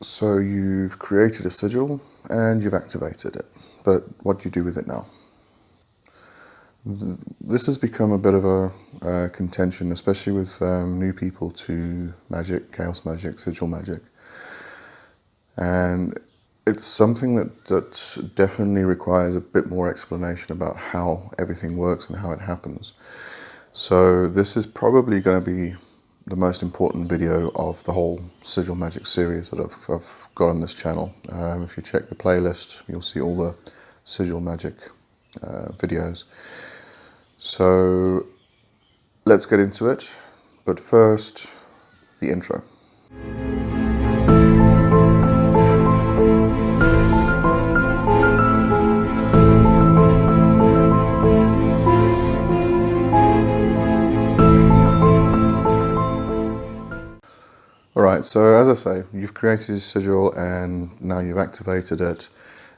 So you've created a sigil and you've activated it, but what do you do with it now? This has become a bit of a contention, especially with new people to magic, chaos magic, sigil magic. And it's something that definitely requires a bit more explanation about how everything works and how it happens. So this is probably going to be the most important video of the whole sigil magic series that I've got on this channel. If you check the playlist, you'll see all the sigil magic videos. So let's get into it, but first, the intro. Alright, so as I say, you've created a sigil and now you've activated it,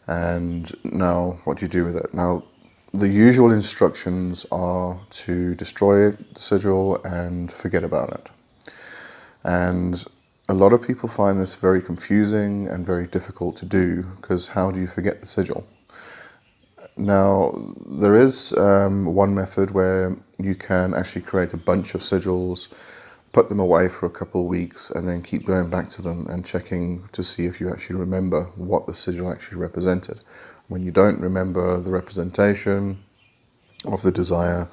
and now what do you do with it? Now, the usual instructions are to destroy the sigil and forget about it. And a lot of people find this very confusing and very difficult to do, because how do you forget the sigil? Now, there is one method where you can actually create a bunch of sigils, put them away for a couple of weeks, and then keep going back to them and checking to see if you actually remember what the sigil actually represented. When you don't remember the representation of the desire,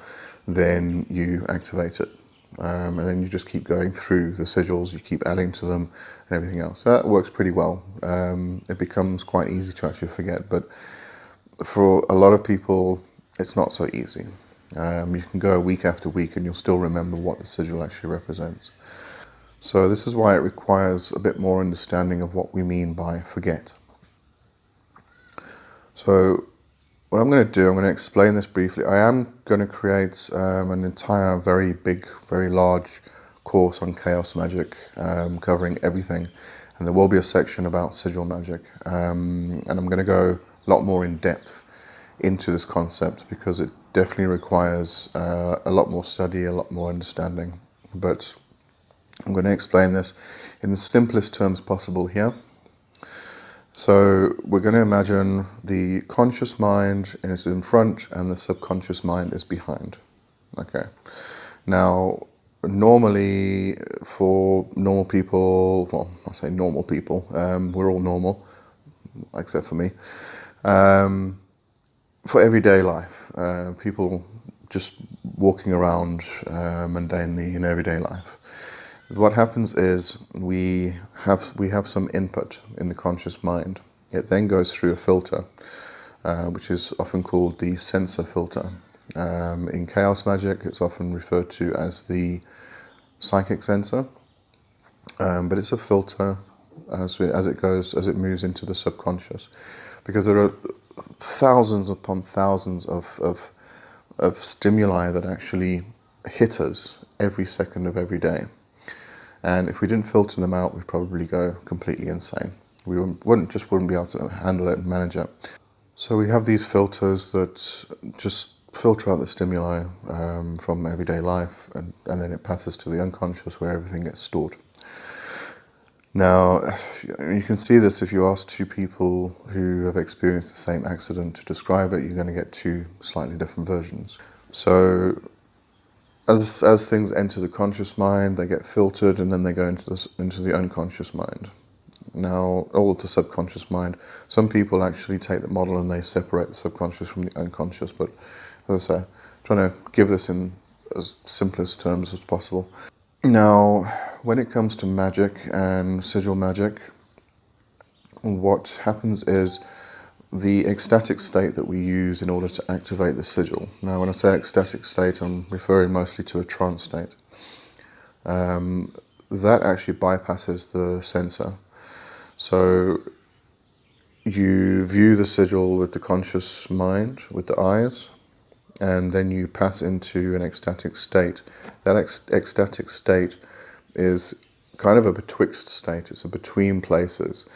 then you activate it. And then you just keep going through the sigils, you keep adding to them and everything else. So that works pretty well. It becomes quite easy to actually forget, but for a lot of people, it's not so easy. You can go week after week and you'll still remember what the sigil actually represents. So this is why it requires a bit more understanding of what we mean by forget. So what I'm going to do, I'm going to explain this briefly. I am going to create an entire very big, very large course on chaos magic, covering everything. And there will be a section about sigil magic. And I'm going to go a lot more in depth into this concept, because it definitely requires a lot more study, a lot more understanding. But I'm going to explain this in the simplest terms possible here. So we're going to imagine the conscious mind is in front and the subconscious mind is behind. Okay. Now, normally for normal people, well, I say normal people, we're all normal, except for me. For everyday life, people just walking around mundanely in everyday life. What happens is we have some input in the conscious mind. It then goes through a filter, which is often called the sensor filter. In chaos magic, it's often referred to as the psychic sensor, but it's a filter as it moves into the subconscious, because there are thousands upon thousands of stimuli that actually hit us every second of every day. And if we didn't filter them out, we'd probably go completely insane. We wouldn't be able to handle it and manage it. So we have these filters that just filter out the stimuli from everyday life, and then it passes to the unconscious, where everything gets stored. Now, you can see this if you ask two people who have experienced the same accident to describe it, you're going to get two slightly different versions. So as things enter the conscious mind, they get filtered, and then they go into the unconscious mind. Now, of the subconscious mind. Some people actually take the model and they separate the subconscious from the unconscious, but as I say, I'm trying to give this in as simplest terms as possible. Now, when it comes to magic and sigil magic, what happens is the ecstatic state that we use in order to activate the sigil. Now, when I say ecstatic state, I'm referring mostly to a trance state. That actually bypasses the sensor. So you view the sigil with the conscious mind, with the eyes, and then you pass into an ecstatic state. That ecstatic state is kind of a betwixt state. It's a between places.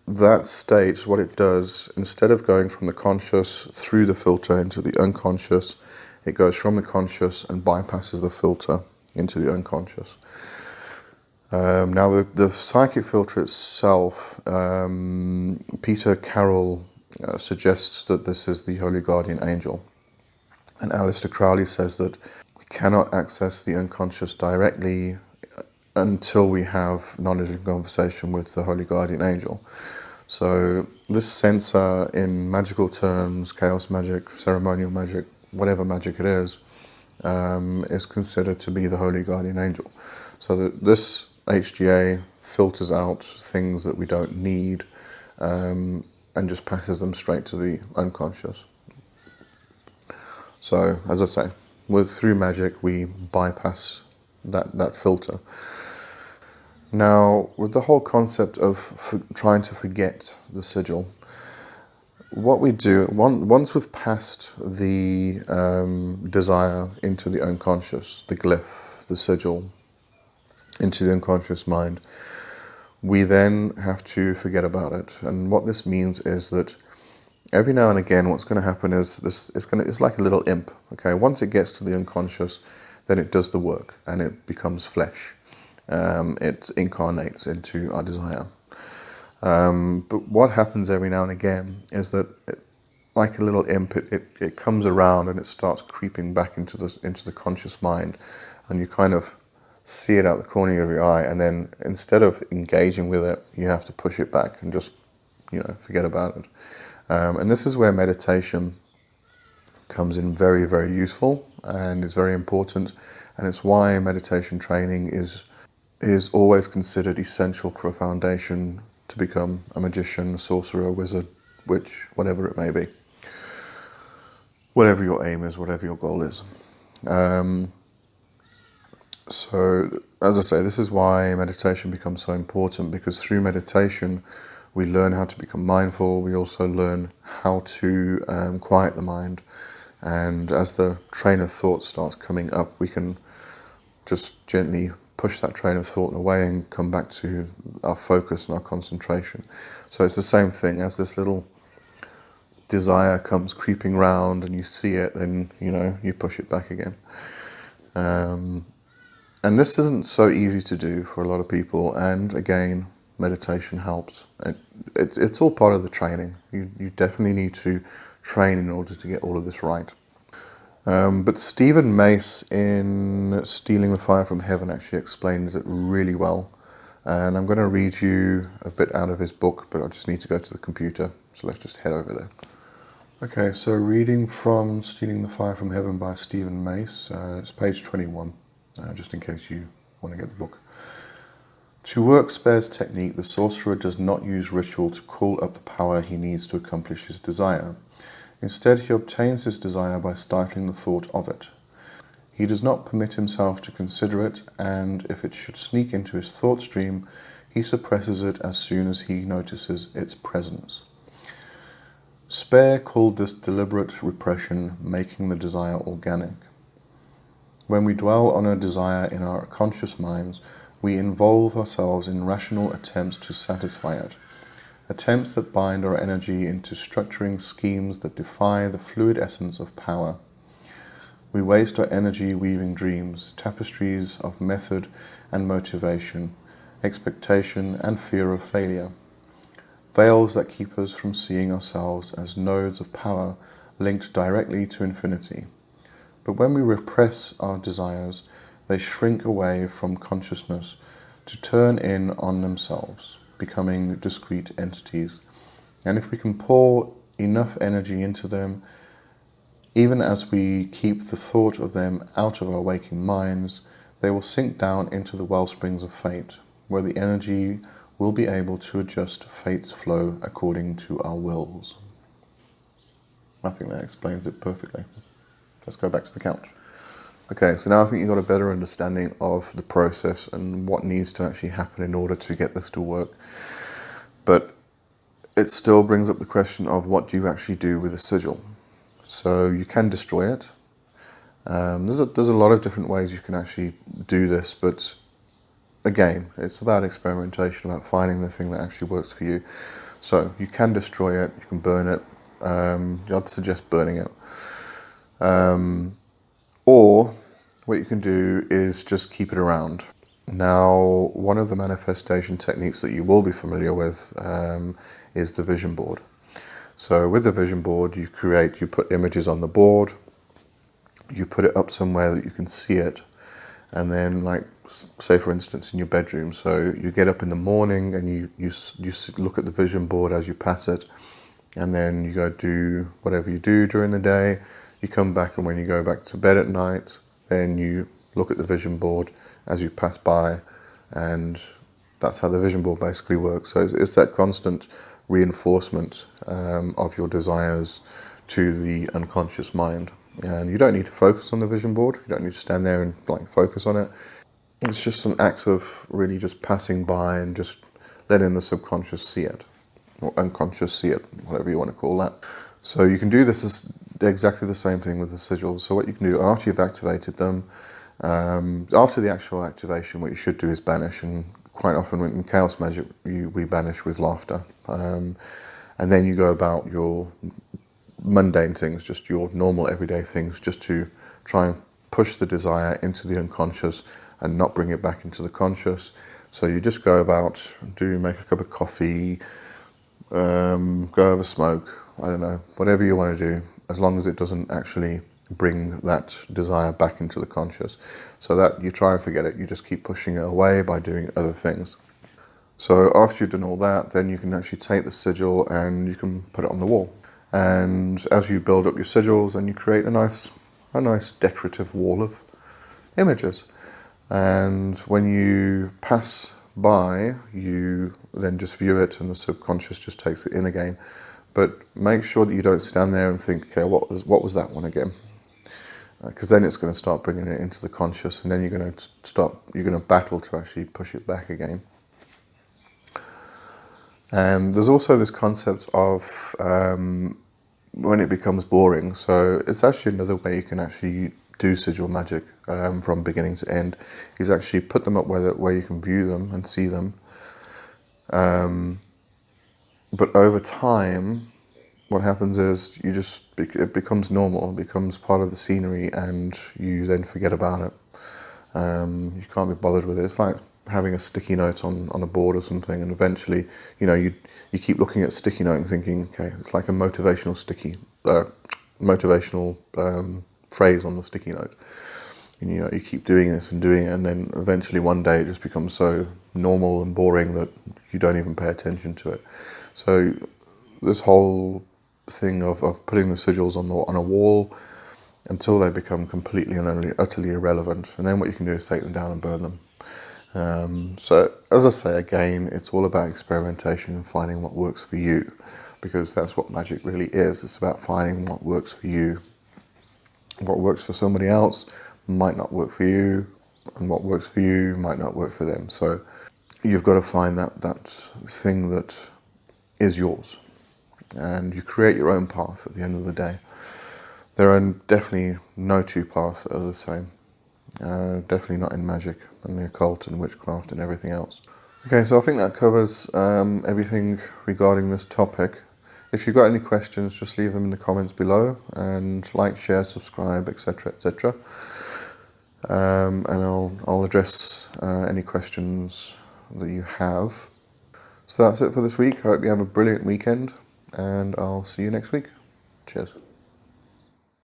That state, what it does, instead of going from the conscious through the filter into the unconscious, it goes from the conscious and bypasses the filter into the unconscious. Now, the psychic filter itself, Peter Carroll suggests that this is the Holy Guardian Angel. And Aleister Crowley says that we cannot access the unconscious directly until we have knowledge and conversation with the Holy Guardian Angel. So this sensor, in magical terms, chaos magic, ceremonial magic, whatever magic it is considered to be the Holy Guardian Angel. So that this HGA filters out things that we don't need and just passes them straight to the unconscious. So, as I say, through magic we bypass that filter. Now, with the whole concept of trying to forget the sigil, what we do, once we've passed the desire into the unconscious, the glyph, the sigil, into the unconscious mind, we then have to forget about it. And what this means is that every now and again, what's going to happen is it's like a little imp. Okay, once it gets to the unconscious, then it does the work and it becomes flesh. It incarnates into our desire. But what happens every now and again is that, like a little imp, it comes around and it starts creeping back into the conscious mind, and you kind of see it out the corner of your eye, and then instead of engaging with it, you have to push it back and just, forget about it. And this is where meditation comes in very, very useful, and it's very important, and it's why meditation training is always considered essential for a foundation to become a magician, a sorcerer, a wizard, witch, whatever it may be. Whatever your aim is, whatever your goal is. So, as I say, this is why meditation becomes so important, because through meditation we learn how to become mindful. We also learn how to quiet the mind, and as the train of thought starts coming up, we can just gently push that train of thought away and come back to our focus and our concentration. So it's the same thing. As this little desire comes creeping round and you see it, and you push it back again. And this isn't so easy to do for a lot of people, and again, meditation helps. It's all part of the training. You definitely need to train in order to get all of this right. But Stephen Mace in Stealing the Fire from Heaven actually explains it really well. And I'm going to read you a bit out of his book, but I just need to go to the computer, so let's just head over there. Okay, so reading from Stealing the Fire from Heaven by Stephen Mace, it's page 21, just in case you want to get the book. To work Spare's technique, the sorcerer does not use ritual to call up the power he needs to accomplish his desire. Instead, he obtains his desire by stifling the thought of it. He does not permit himself to consider it, and if it should sneak into his thought stream, he suppresses it as soon as he notices its presence. Spare called this deliberate repression, making the desire organic. When we dwell on a desire in our conscious minds, we involve ourselves in rational attempts to satisfy it. Attempts that bind our energy into structuring schemes that defy the fluid essence of power. We waste our energy weaving dreams, tapestries of method and motivation, expectation and fear of failure. Veils that keep us from seeing ourselves as nodes of power linked directly to infinity. But when we repress our desires, they shrink away from consciousness to turn in on themselves, becoming discrete entities. And if we can pour enough energy into them, even as we keep the thought of them out of our waking minds, they will sink down into the wellsprings of fate, where the energy will be able to adjust fate's flow according to our wills. I think that explains it perfectly. Let's go back to the couch. Okay, so now I think you've got a better understanding of the process and what needs to actually happen in order to get this to work. But it still brings up the question of what do you actually do with a sigil? So you can destroy it. There's a lot of different ways you can actually do this, but again, it's about experimentation, about finding the thing that actually works for you. So you can destroy it, you can burn it. I'd suggest burning it. Or what you can do is just keep it around. Now, one of the manifestation techniques that you will be familiar with is the vision board. So with the vision board, you put images on the board, you put it up somewhere that you can see it, and then, like, say for instance in your bedroom, so you get up in the morning and you look at the vision board as you pass it, and then you go do whatever you do during the day. You come back, and when you go back to bed at night, then you look at the vision board as you pass by, and that's how the vision board basically works. So it's that constant reinforcement of your desires to the unconscious mind. And you don't need to focus on the vision board. You don't need to stand there and like focus on it. It's just an act of really just passing by and just letting the subconscious see it, or unconscious see it, whatever you want to call that. So you can do this as exactly the same thing with the sigils. So what you can do after you've activated them, after the actual activation, what you should do is banish. And quite often in chaos magic, we banish with laughter. And then you go about your mundane things, just your normal everyday things, just to try and push the desire into the unconscious and not bring it back into the conscious. So you just go about, make a cup of coffee, go have a smoke, I don't know, whatever you want to do, as long as it doesn't actually bring that desire back into the conscious. So that you try and forget it, you just keep pushing it away by doing other things. So after you've done all that, then you can actually take the sigil and you can put it on the wall. And as you build up your sigils, then you create a nice decorative wall of images. And when you pass by, you then just view it, and the subconscious just takes it in again. But make sure that you don't stand there and think, okay, what was that one again? Because then it's going to start bringing it into the conscious, and then you're going to battle to actually push it back again. And there's also this concept of when it becomes boring. So it's actually another way you can actually do sigil magic from beginning to end, is actually put them up where you can view them and see them. But over time, what happens is it becomes normal, it becomes part of the scenery, and you then forget about it. You can't be bothered with it. It's like having a sticky note on a board or something, and eventually, you keep looking at sticky note and thinking, okay, it's like a motivational phrase on the sticky note. And you keep doing this and doing it, and then eventually one day it just becomes so normal and boring that you don't even pay attention to it. So this whole thing of putting the sigils on a wall until they become completely and utterly irrelevant, and then what you can do is take them down and burn them. So as I say again, it's all about experimentation and finding what works for you, because that's what magic really is. It's about finding what works for you. What works for somebody else might not work for you, and what works for you might not work for them. So you've got to find that thing that is yours, and you create your own path at the end of the day. There are definitely no two paths that are the same. Definitely not in magic and the occult and witchcraft and everything else. Okay, so I think that covers everything regarding this topic. If you've got any questions, just leave them in the comments below, and like, share, subscribe, etc., etc. And I'll address any questions that you have. So that's it for this week. I hope you have a brilliant weekend, and I'll see you next week. Cheers.